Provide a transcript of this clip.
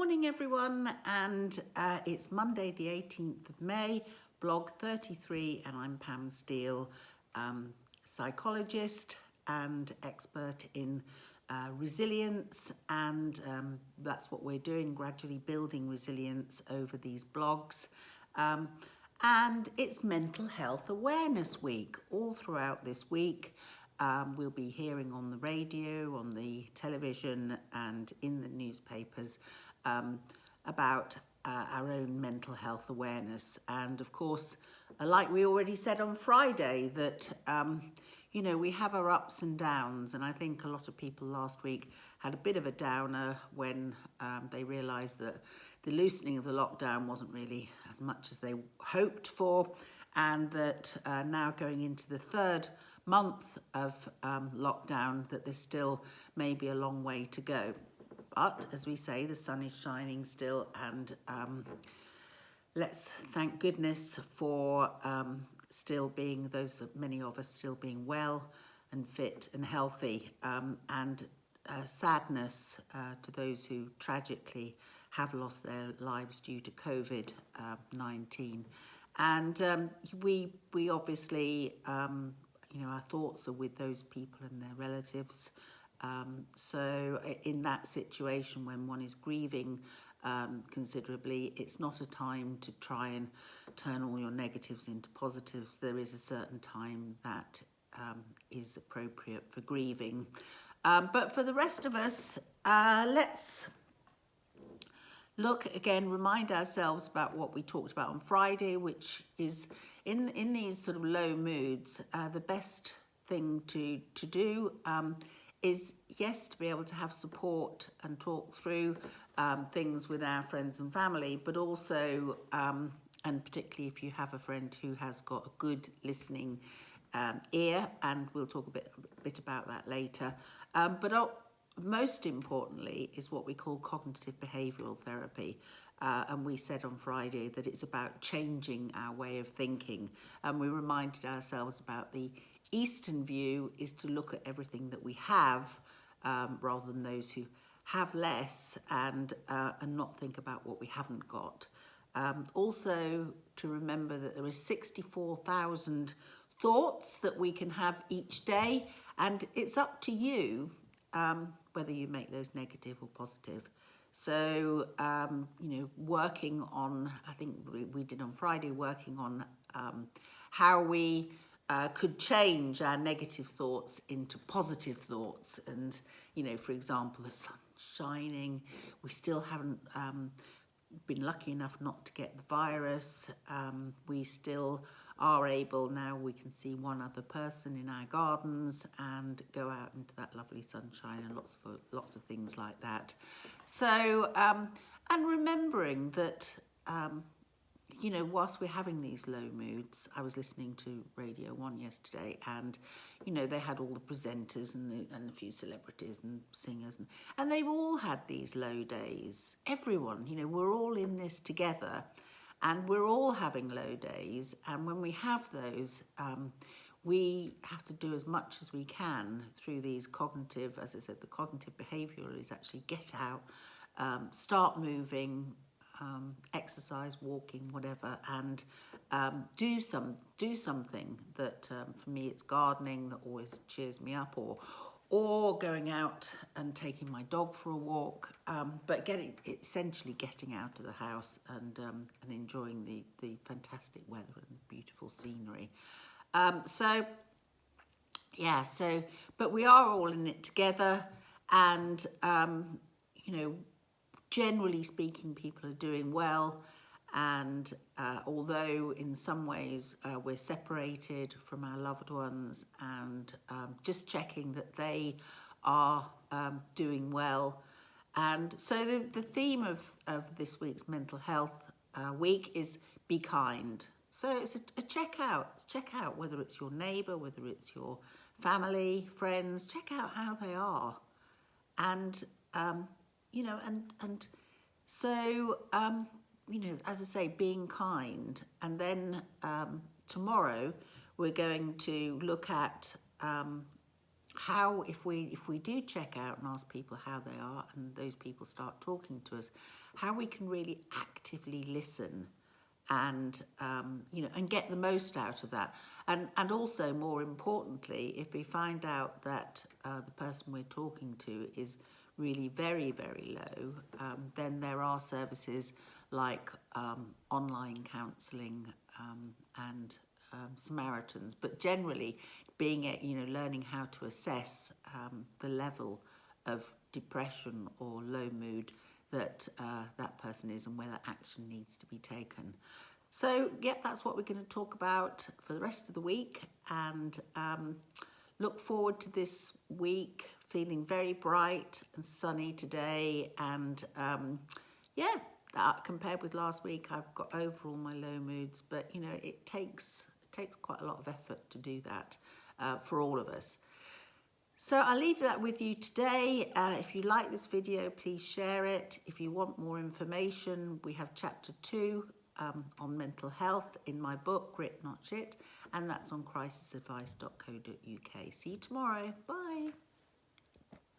morning everyone, and it's Monday the 18th of May, blog 33, and I'm Pam Steele, psychologist and expert in resilience, and that's what we're doing, gradually building resilience over these blogs. And it's Mental Health Awareness Week. All throughout this week, we'll be hearing on the radio, on the television and in the newspapers about our own mental health awareness. And of course, like we already said on Friday, that you know, we have our ups and downs, and I think a lot of people last week had a bit of a downer when they realised that the loosening of the lockdown wasn't really as much as they hoped for, and that now going into the third month of lockdown, that there's still maybe a long way to go. But as we say, the sun is shining still, and let's thank goodness for still being, many of us still being well and fit and healthy, and sadness to those who tragically have lost their lives due to COVID-19. And we obviously, you know, our thoughts are with those people and their relatives. So in that situation, when one is grieving considerably, it's not a time to try and turn all your negatives into positives. There is a certain time that is appropriate for grieving. But for the rest of us, let's look again, remind ourselves about what we talked about on Friday, which is in these sort of low moods, the best thing to do is, yes, to be able to have support and talk through things with our friends and family, but also, and particularly if you have a friend who has got a good listening ear, and we'll talk a bit about that later. But most importantly is what we call cognitive behavioural therapy. And we said on Friday that it's about changing our way of thinking. And we reminded ourselves about the Eastern view is to look at everything that we have rather than those who have less, and not think about what we haven't got. Also to remember that there is 64,000 thoughts that we can have each day, and it's up to you whether you make those negative or positive. So, you know, working on, I think we did on Friday, working on how we could change our negative thoughts into positive thoughts. And, you know, for example, the sun's shining, we still haven't been lucky enough not to get the virus. We still are able, now we can see one other person in our gardens and go out into that lovely sunshine, and lots of things like that. So, and remembering that, you know, whilst we're having these low moods, I was listening to Radio 1 yesterday, and, you know, they had all the presenters and a few celebrities and singers, and they've all had these low days. Everyone, you know, we're all in this together, and we're all having low days. And when we have those, we have to do as much as we can through these cognitive, as I said, the cognitive behavioural is actually get out, start moving, exercise, walking, whatever, and do something that, for me, it's gardening that always cheers me up, or going out and taking my dog for a walk, but essentially getting out of the house and enjoying the fantastic weather and beautiful scenery. So yeah, but we are all in it together, and you know, generally speaking, people are doing well, and although in some ways we're separated from our loved ones, and just checking that they are doing well. And so the theme of this week's Mental Health Week is be kind. So it's a check out whether it's your neighbour, whether it's your family, friends, check out how they are. And you know, and so, you know, as I say, being kind. And then tomorrow we're going to look at how, if we do check out and ask people how they are, and those people start talking to us, how we can really actively listen and and get the most out of that, and also, more importantly, if we find out that the person we're talking to is really very, very low, then there are services like online counselling and Samaritans, but generally being at, learning how to assess the level of depression or low mood that that person is, and whether action needs to be taken. So yeah, that's what we're going to talk about for the rest of the week, and look forward to this week. Feeling very bright and sunny today, and compared with last week, I've got over all my low moods, but it takes quite a lot of effort to do that for all of us. So I'll leave that with you today. If you like this video, please share it. If you want more information, we have chapter 2 on mental health in my book, Grit Not Shit, and that's on crisisadvice.co.uk. See you tomorrow. Bye.